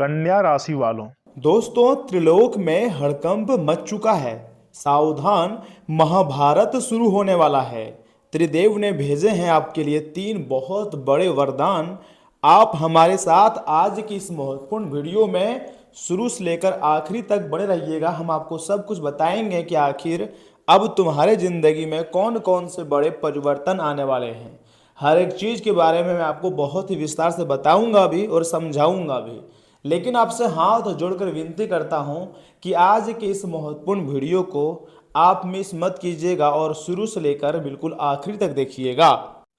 कन्या राशि वालों, दोस्तों, त्रिलोक में हड़कंप मच चुका है। सावधान, महाभारत शुरू होने वाला है। त्रिदेव ने भेजे हैं आपके लिए 3 बहुत बड़े वरदान। आप हमारे साथ आज की इस महत्वपूर्ण वीडियो में शुरू से लेकर आखिरी तक बने रहिएगा। हम आपको सब कुछ बताएंगे कि आखिर अब तुम्हारे जिंदगी में कौन कौन से बड़े परिवर्तन आने वाले हैं। हर एक चीज़ के बारे में मैं आपको बहुत ही विस्तार से बताऊंगा भी और समझाऊंगा भी। लेकिन आपसे हाथ जोड़कर विनती करता हूं कि आज के इस महत्वपूर्ण वीडियो को आप मिस मत कीजिएगा और शुरू से लेकर बिल्कुल आखिरी तक देखिएगा,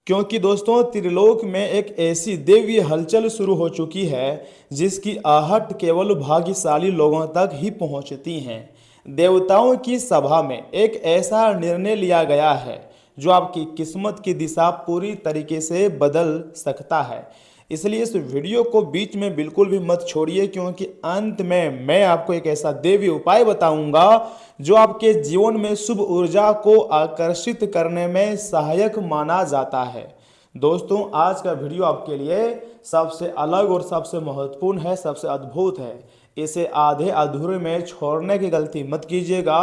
क्योंकि दोस्तों त्रिलोक में एक ऐसी दिव्य हलचल शुरू हो चुकी है जिसकी आहट केवल भाग्यशाली लोगों तक ही पहुंचती हैं। देवताओं की सभा में एक ऐसा निर्णय लिया गया है जो आपकी किस्मत की दिशा पूरी तरीके से बदल सकता है। इसलिए इस वीडियो को बीच में बिल्कुल भी मत छोड़िए, क्योंकि अंत में मैं आपको एक ऐसा देवी उपाय बताऊंगा जो आपके जीवन में शुभ ऊर्जा को आकर्षित करने में सहायक माना जाता है। दोस्तों, आज का वीडियो आपके लिए सबसे अलग और सबसे महत्वपूर्ण है, सबसे अद्भुत है। इसे आधे अधूरे में छोड़ने की गलती मत कीजिएगा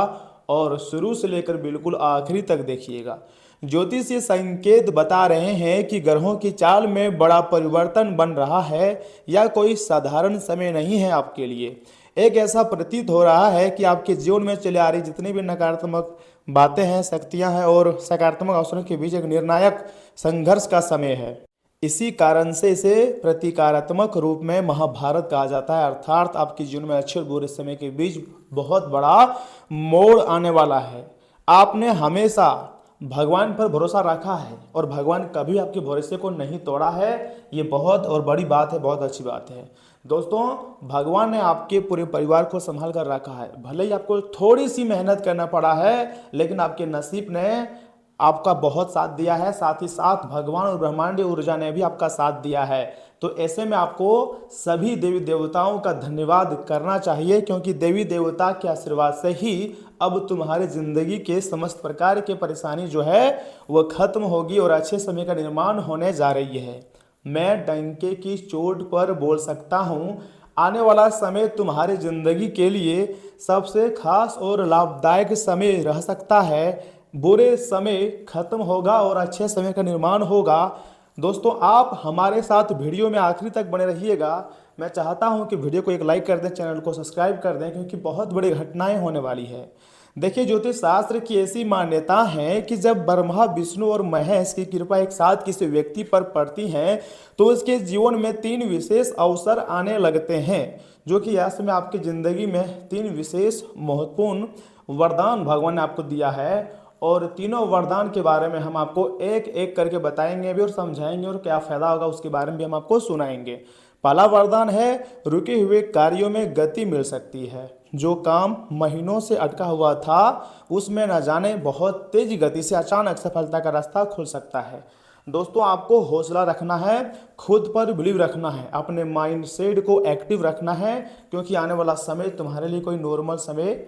और शुरू से लेकर बिल्कुल आखिरी तक देखिएगा। ज्योतिषीय संकेत बता रहे हैं कि ग्रहों की चाल में बड़ा परिवर्तन बन रहा है। यह कोई साधारण समय नहीं है आपके लिए। एक ऐसा प्रतीत हो रहा है कि आपके जीवन में चले आ रही जितनी भी नकारात्मक बातें हैं, शक्तियां हैं और सकारात्मक अवसरों के बीच एक निर्णायक संघर्ष का समय है। इसी कारण से इसे प्रतीकात्मक रूप में महाभारत कहा जाता है, अर्थात आपके जीवन में अच्छे और बुरे समय के बीच बहुत बड़ा मोड़ आने वाला है। आपने हमेशा भगवान पर भरोसा रखा है और भगवान कभी आपके भरोसे को नहीं तोड़ा है। ये बहुत और बड़ी बात है, बहुत अच्छी बात है। दोस्तों, भगवान ने आपके पूरे परिवार को संभाल कर रखा है। भले ही आपको थोड़ी सी मेहनत करना पड़ा है, लेकिन आपके नसीब ने आपका बहुत साथ दिया है। साथ ही साथ भगवान और ब्रह्मांडीय ऊर्जा ने भी आपका साथ दिया है। तो ऐसे में आपको सभी देवी देवताओं का धन्यवाद करना चाहिए, क्योंकि देवी देवता के आशीर्वाद से ही अब तुम्हारी जिंदगी के समस्त प्रकार के परेशानी जो है वह खत्म होगी और अच्छे समय का निर्माण होने जा रही है। मैं डंके की चोट पर बोल सकता हूँ, आने वाला समय तुम्हारी जिंदगी के लिए सबसे खास और लाभदायक समय रह सकता है। बुरे समय खत्म होगा और अच्छे समय का निर्माण होगा। दोस्तों, आप हमारे साथ वीडियो में आखिरी तक बने रहिएगा। मैं चाहता हूं कि वीडियो को एक लाइक कर दें, चैनल को सब्सक्राइब कर दें, क्योंकि बहुत बड़ी घटनाएं होने वाली है। देखिए, ज्योतिष शास्त्र की ऐसी मान्यता है कि जब ब्रह्मा, विष्णु और महेश की कृपा एक साथ किसी व्यक्ति पर पड़ती है तो उसके जीवन में 3 विशेष अवसर आने लगते हैं, जो कि यह समय आपकी जिंदगी में 3 विशेष महत्वपूर्ण वरदान भगवान ने आपको दिया है। और तीनों वरदान के बारे में हम आपको एक एक करके बताएंगे भी और समझाएंगे, और क्या फायदा होगा उसके बारे में भी हम आपको सुनाएंगे। पहला वरदान है, रुके हुए कार्यों में गति मिल सकती है। जो काम महीनों से अटका हुआ था उसमें न जाने बहुत तेज गति से अचानक सफलता का रास्ता खुल सकता है। दोस्तों, आपको हौसला रखना है, खुद पर बिलीव रखना है, अपने माइंड सेट को एक्टिव रखना है, क्योंकि आने वाला समय तुम्हारे लिए कोई नॉर्मल समय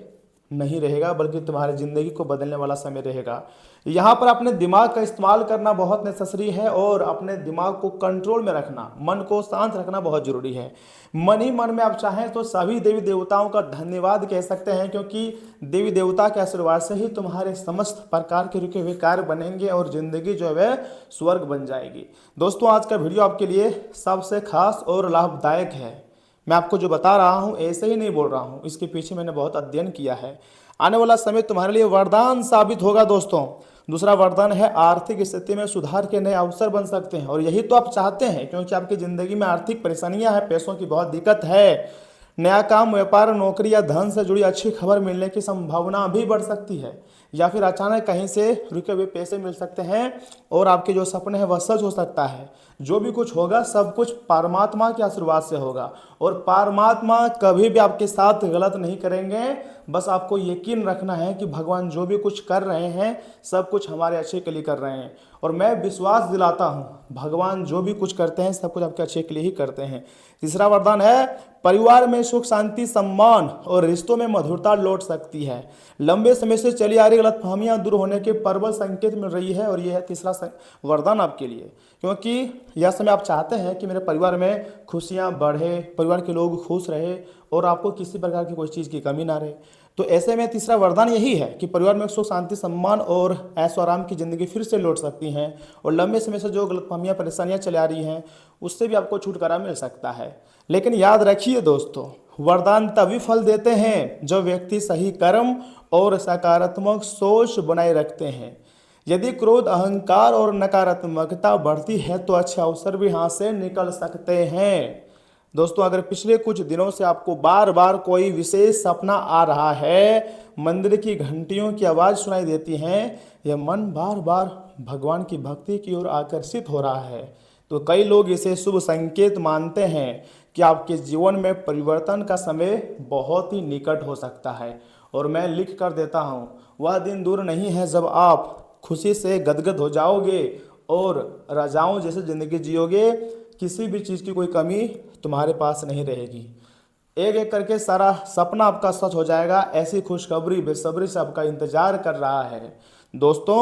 नहीं रहेगा, बल्कि तुम्हारी जिंदगी को बदलने वाला समय रहेगा। यहाँ पर अपने दिमाग का इस्तेमाल करना बहुत नेसेसरी है और अपने दिमाग को कंट्रोल में रखना, मन को शांत रखना बहुत जरूरी है। मन ही मन में आप चाहें तो सभी देवी देवताओं का धन्यवाद कह सकते हैं, क्योंकि देवी देवता के आशीर्वाद से ही तुम्हारे समस्त प्रकार के रुके हुए कार्य बनेंगे और जिंदगी जो है स्वर्ग बन जाएगी। दोस्तों, आज का वीडियो आपके लिए सबसे खास और लाभदायक है। मैं आपको जो बता रहा हूँ ऐसे ही नहीं बोल रहा हूँ, इसके पीछे मैंने बहुत अध्ययन किया है। आने वाला समय तुम्हारे लिए वरदान साबित होगा। दोस्तों, दूसरा वरदान है, आर्थिक स्थिति में सुधार के नए अवसर बन सकते हैं, और यही तो आप चाहते हैं, क्योंकि आपकी जिंदगी में आर्थिक परेशानियां हैं, पैसों की बहुत दिक्कत है। नया काम, व्यापार, नौकरी या धन से जुड़ी अच्छी खबर मिलने की संभावना भी बढ़ सकती है, या फिर अचानक कहीं से रुके हुए पैसे मिल सकते हैं और आपके जो सपने हैं वह सच हो सकता है। जो भी कुछ होगा सब कुछ परमात्मा के आशीर्वाद से होगा, और परमात्मा कभी भी आपके साथ गलत नहीं करेंगे। बस आपको यकीन रखना है कि भगवान जो भी कुछ कर रहे हैं सब कुछ हमारे अच्छे के लिए कर रहे हैं, और मैं विश्वास दिलाता हूँ भगवान जो भी कुछ करते हैं सब कुछ आपके अच्छे के लिए ही करते हैं। तीसरा वरदान है, परिवार में सुख, शांति, सम्मान और रिश्तों में मधुरता लौट सकती है। लंबे समय से चली आ रही गलतफहमियां दूर होने के प्रबल संकेत मिल रही है, और यह है तीसरा वरदान आपके लिए, क्योंकि यह समय आप चाहते हैं कि मेरे परिवार में खुशियाँ बढ़े, परिवार के लोग खुश रहे और आपको किसी प्रकार की कोई चीज़ की कमी ना रहे, तो ऐसे में तीसरा वरदान यही है कि परिवार में सुख शांति सम्मान और ऐशो आराम की ज़िंदगी फिर से लौट सकती हैं और लंबे समय से जो गलतफहमियाँ परेशानियाँ चली आ रही हैं उससे भी आपको छुटकारा मिल सकता है। लेकिन याद रखिए दोस्तों, वरदान तभी फल देते हैं जो व्यक्ति सही कर्म और सकारात्मक सोच बनाए रखते हैं। यदि क्रोध, अहंकार और नकारात्मकता बढ़ती है तो अच्छे अवसर भी हाथ से निकल सकते हैं। दोस्तों, अगर पिछले कुछ दिनों से आपको बार बार कोई विशेष सपना आ रहा है, मंदिर की घंटियों की आवाज़ सुनाई देती है, यह मन बार बार भगवान की भक्ति की ओर आकर्षित हो रहा है, तो कई लोग इसे शुभ संकेत मानते हैं कि आपके जीवन में परिवर्तन का समय बहुत ही निकट हो सकता है। और मैं लिख कर देता हूँ, वह दिन दूर नहीं है जब आप खुशी से गदगद हो जाओगे और राजाओं जैसे ज़िंदगी जियोगे। किसी भी चीज़ की कोई कमी तुम्हारे पास नहीं रहेगी। एक एक करके सारा सपना आपका सच हो जाएगा। ऐसी खुशखबरी बेसब्री से आपका इंतजार कर रहा है। दोस्तों,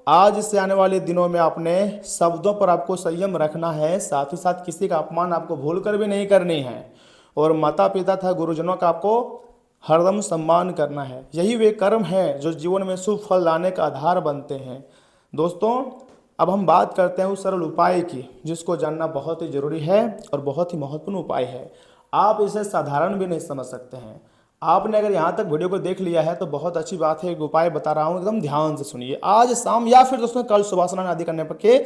आज से आने वाले दिनों में अपने शब्दों पर आपको संयम रखना है, साथ ही साथ किसी का अपमान आपको भूल कर भी नहीं करनी है और माता पिता तथा गुरुजनों का आपको हरदम सम्मान करना है। यही वे कर्म हैं जो जीवन में शुभ फल लाने का आधार बनते हैं। दोस्तों, अब हम बात करते हैं उस सरल उपाय की जिसको जानना बहुत ही जरूरी है और बहुत ही महत्वपूर्ण उपाय है। आप इसे साधारण भी नहीं समझ सकते हैं। आपने अगर यहाँ तक वीडियो को देख लिया है तो बहुत अच्छी बात है। एक उपाय बता रहा हूँ, एकदम ध्यान से सुनिए। आज शाम या फिर दोस्तों कल सुबह स्नान आदि करने के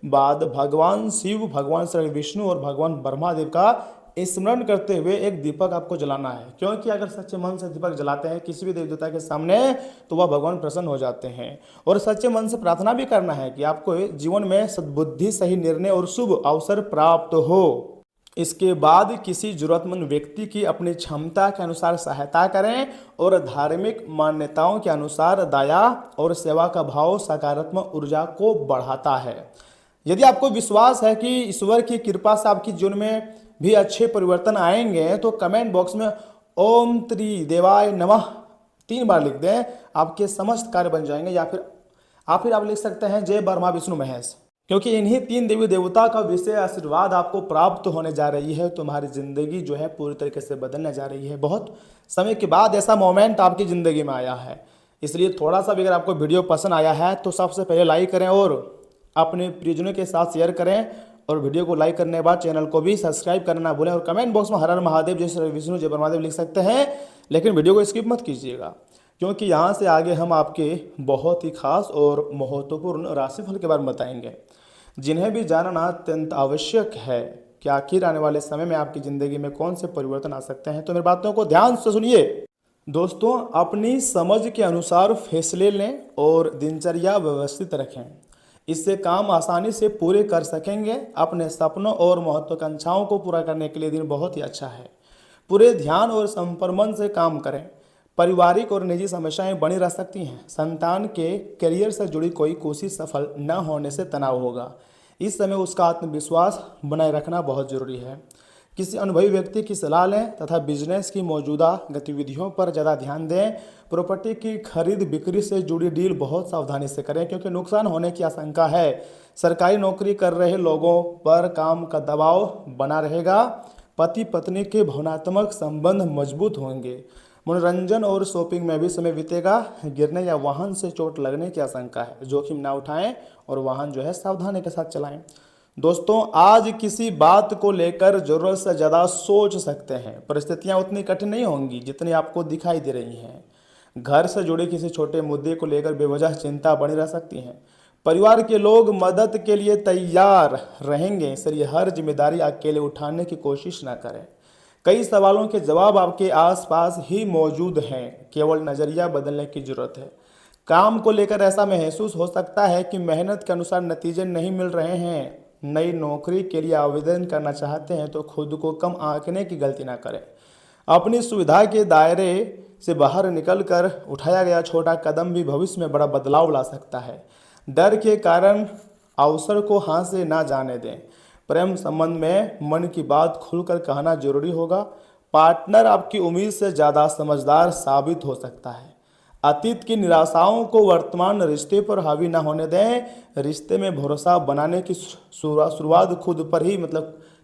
बाद भगवान शिव, भगवान श्री विष्णु और भगवान ब्रह्मादेव का स्मरण करते हुए एक दीपक आपको जलाना है, क्योंकि अगर सच्चे मन से दीपक जलाते हैं किसी भी देवी देवता के सामने तो वह भगवान प्रसन्न हो जाते हैं। और सच्चे मन से प्रार्थना भी करना है कि आपको जीवन में सद्बुद्धि, सही निर्णय और शुभ अवसर प्राप्त हो। इसके बाद किसी जरूरतमंद व्यक्ति की अपनी क्षमता के अनुसार सहायता करें और धार्मिक मान्यताओं के अनुसार दया और सेवा का भाव सकारात्मक ऊर्जा को बढ़ाता है। यदि आपको विश्वास है कि ईश्वर की कृपा से आपके जीवन में भी अच्छे परिवर्तन आएंगे तो कमेंट बॉक्स में ओम त्रिदेवाय नमः 3 बार लिख दें, आपके समस्त कार्य बन जाएंगे। या फिर आप लिख सकते हैं जय ब्रह्मा विष्णु महेश, क्योंकि इन्हीं 3 देवी देवता का विशेष आशीर्वाद आपको प्राप्त होने जा रही है। तुम्हारी जिंदगी जो है पूरी तरीके से बदलने जा रही है। बहुत समय के बाद ऐसा मोमेंट आपकी ज़िंदगी में आया है, इसलिए थोड़ा सा भी अगर आपको वीडियो पसंद आया है तो सबसे पहले लाइक करें और अपने प्रियजनों के साथ शेयर करें और वीडियो को लाइक करने के बाद चैनल को भी सब्सक्राइब करना ना भूलें। और कमेंट बॉक्स में हर हर महादेव, जय श्री विष्णु, जय ब्रह्मादेव लिख सकते हैं, लेकिन वीडियो को स्किप मत कीजिएगा, क्योंकि यहाँ से आगे हम आपके बहुत ही खास और महत्वपूर्ण राशिफल के बारे में बताएंगे जिन्हें भी जानना अत्यंत आवश्यक है कि आखिर आने वाले समय में आपकी ज़िंदगी में कौन से परिवर्तन आ सकते हैं। तो मेरी बातों को ध्यान से सुनिए। दोस्तों, अपनी समझ के अनुसार फैसले लें और दिनचर्या व्यवस्थित रखें, इससे काम आसानी से पूरे कर सकेंगे। अपने सपनों और महत्वाकांक्षाओं को पूरा करने के लिए दिन बहुत ही अच्छा है। पूरे ध्यान और समर्पण से काम करें। पारिवारिक और निजी समस्याएं बनी रह सकती हैं। संतान के करियर से जुड़ी कोई कोशिश सफल न होने से तनाव होगा। इस समय उसका आत्मविश्वास बनाए रखना बहुत जरूरी है। किसी अनुभवी व्यक्ति की सलाह लें तथा बिजनेस की मौजूदा गतिविधियों पर ज़्यादा ध्यान दें। प्रॉपर्टी की खरीद बिक्री से जुड़ी डील बहुत सावधानी से करें, क्योंकि नुकसान होने की आशंका है। सरकारी नौकरी कर रहे लोगों पर काम का दबाव बना रहेगा। पति पत्नी के भावनात्मक संबंध मजबूत होंगे। मनोरंजन और शॉपिंग में भी समय बीतेगा। गिरने या वाहन से चोट लगने की आशंका है। जोखिम ना उठाएं और वाहन जो है सावधानी के साथ चलाएं। दोस्तों, आज किसी बात को लेकर जरूरत से ज़्यादा सोच सकते हैं। परिस्थितियां उतनी कठिन नहीं होंगी जितनी आपको दिखाई दे रही हैं। घर से जुड़े किसी छोटे मुद्दे को लेकर बेवजह चिंता बनी रह सकती है। परिवार के लोग मदद के लिए तैयार रहेंगे, इसलिए हर जिम्मेदारी अकेले उठाने की कोशिश ना करें। कई सवालों के जवाब आपके आसपास ही मौजूद हैं, केवल नज़रिया बदलने की ज़रूरत है। काम को लेकर ऐसा महसूस हो सकता है कि मेहनत के अनुसार नतीजे नहीं मिल रहे हैं। नई नौकरी के लिए आवेदन करना चाहते हैं तो खुद को कम आंकने की गलती ना करें। अपनी सुविधा के दायरे से बाहर निकलकर उठाया गया छोटा कदम भी भविष्य में बड़ा बदलाव ला सकता है। डर के कारण अवसर को हाथ से ना जाने दें। प्रेम संबंध में मन की बात खुलकर कहना जरूरी होगा। पार्टनर आपकी उम्मीद से ज़्यादा समझदार साबित हो सकता है। अतीत की निराशाओं को वर्तमान रिश्ते पर हावी ना होने दें। रिश्ते में भरोसा बनाने की शुरुआत खुद पर ही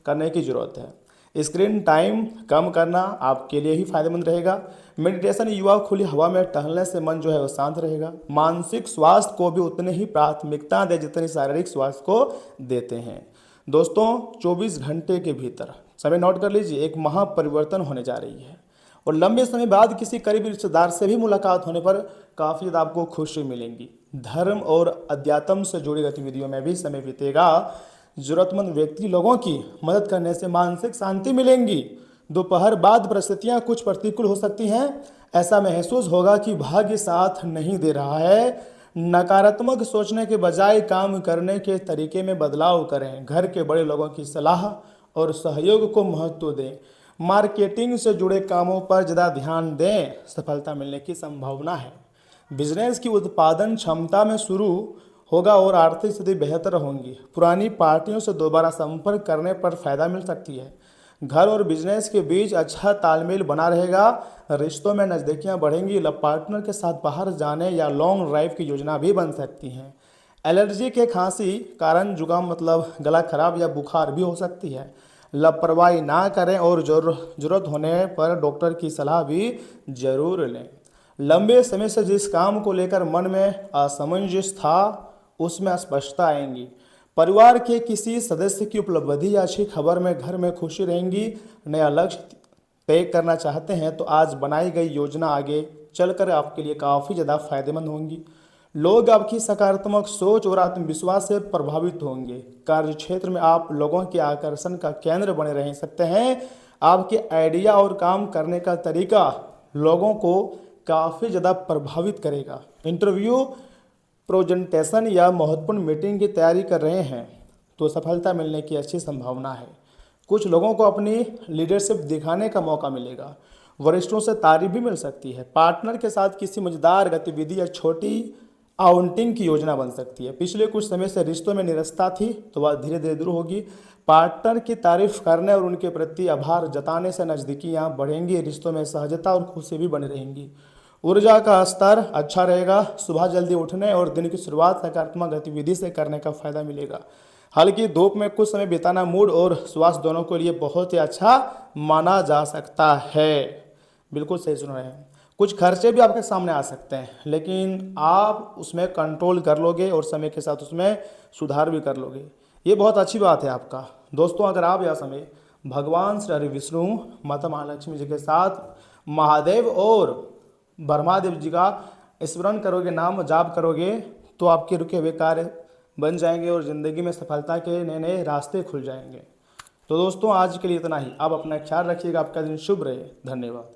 करने की ज़रूरत है। स्क्रीन टाइम कम करना आपके लिए ही फायदेमंद रहेगा। मेडिटेशन युवा खुली हवा में टहलने से मन जो है वो शांत रहेगा। मानसिक स्वास्थ्य को भी उतनी ही प्राथमिकता दें जितनी शारीरिक स्वास्थ्य को देते हैं। दोस्तों 24 घंटे के भीतर, समय नोट कर लीजिए, एक महापरिवर्तन होने जा रही है और लंबे समय बाद किसी करीबी रिश्तेदार से भी मुलाकात होने पर काफ़ी ज़्यादा आपको खुशी मिलेंगी। धर्म और अध्यात्म से जुड़ी गतिविधियों में भी समय बीतेगा। जरूरतमंद व्यक्ति लोगों की मदद करने से मानसिक शांति मिलेंगी। दोपहर बाद परिस्थितियां कुछ प्रतिकूल हो सकती हैं। ऐसा महसूस होगा कि भाग्य साथ नहीं दे रहा है। नकारात्मक सोचने के बजाय काम करने के तरीके में बदलाव करें। घर के बड़े लोगों की सलाह और सहयोग को महत्व दें। मार्केटिंग से जुड़े कामों पर ज़्यादा ध्यान दें, सफलता मिलने की संभावना है। बिजनेस की उत्पादन क्षमता में शुरू होगा और आर्थिक स्थिति बेहतर होंगी। पुरानी पार्टियों से दोबारा संपर्क करने पर फायदा मिल सकती है। घर और बिजनेस के बीच अच्छा तालमेल बना रहेगा। रिश्तों में नज़दीकियां बढ़ेंगी। पार्टनर के साथ बाहर जाने या लॉन्ग ड्राइव की योजना भी बन सकती हैं। एलर्जी के खांसी कारण जुकाम गला खराब या बुखार भी हो सकती है। लापरवाही ना करें और जरूरत होने पर डॉक्टर की सलाह भी जरूर लें। लंबे समय से जिस काम को लेकर मन में असमंजस था उसमें स्पष्टता आएंगी। परिवार के किसी सदस्य की उपलब्धि या अच्छी खबर में घर में खुशी रहेंगी। नया लक्ष्य तय करना चाहते हैं तो आज बनाई गई योजना आगे चलकर आपके लिए काफ़ी ज़्यादा फायदेमंद होंगी। लोग आपकी सकारात्मक सोच और आत्मविश्वास से प्रभावित होंगे। कार्य क्षेत्र में आप लोगों के आकर्षण का केंद्र बने रह सकते हैं। आपके आइडिया और काम करने का तरीका लोगों को काफ़ी ज़्यादा प्रभावित करेगा। इंटरव्यू, प्रेजेंटेशन या महत्वपूर्ण मीटिंग की तैयारी कर रहे हैं तो सफलता मिलने की अच्छी संभावना है। कुछ लोगों को अपनी लीडरशिप दिखाने का मौका मिलेगा। वरिष्ठों से तारीफ भी मिल सकती है। पार्टनर के साथ किसी मजेदार गतिविधि या छोटी आउटिंग की योजना बन सकती है। पिछले कुछ समय से रिश्तों में निरस्ता थी तो वह धीरे धीरे दूर होगी। पार्टनर की तारीफ करने और उनके प्रति आभार जताने से नज़दीकियाँ बढ़ेंगी। रिश्तों में सहजता और खुशी भी बनी रहेंगी। ऊर्जा का स्तर अच्छा रहेगा। सुबह जल्दी उठने और दिन की शुरुआत सकारात्मक गतिविधि से करने का फायदा मिलेगा। हल्की धूप में कुछ समय बिताना मूड और स्वास्थ्य दोनों के लिए बहुत ही अच्छा माना जा सकता है। बिल्कुल सही सुन रहे हैं। कुछ खर्चे भी आपके सामने आ सकते हैं लेकिन आप उसमें कंट्रोल कर लोगे और समय के साथ उसमें सुधार भी कर लोगे। ये बहुत अच्छी बात है आपका। दोस्तों अगर आप यह समय भगवान श्री हरि विष्णु, माता महालक्ष्मी जी के साथ महादेव और ब्रह्मादेव जी का स्मरण करोगे, नाम जाप करोगे तो आपके रुके हुए कार्य बन जाएंगे और ज़िंदगी में सफलता के नए नए रास्ते खुल जाएंगे। तो दोस्तों आज के लिए इतना ही। आप अपना ख्याल रखिएगा। आपका दिन शुभ रहे। धन्यवाद।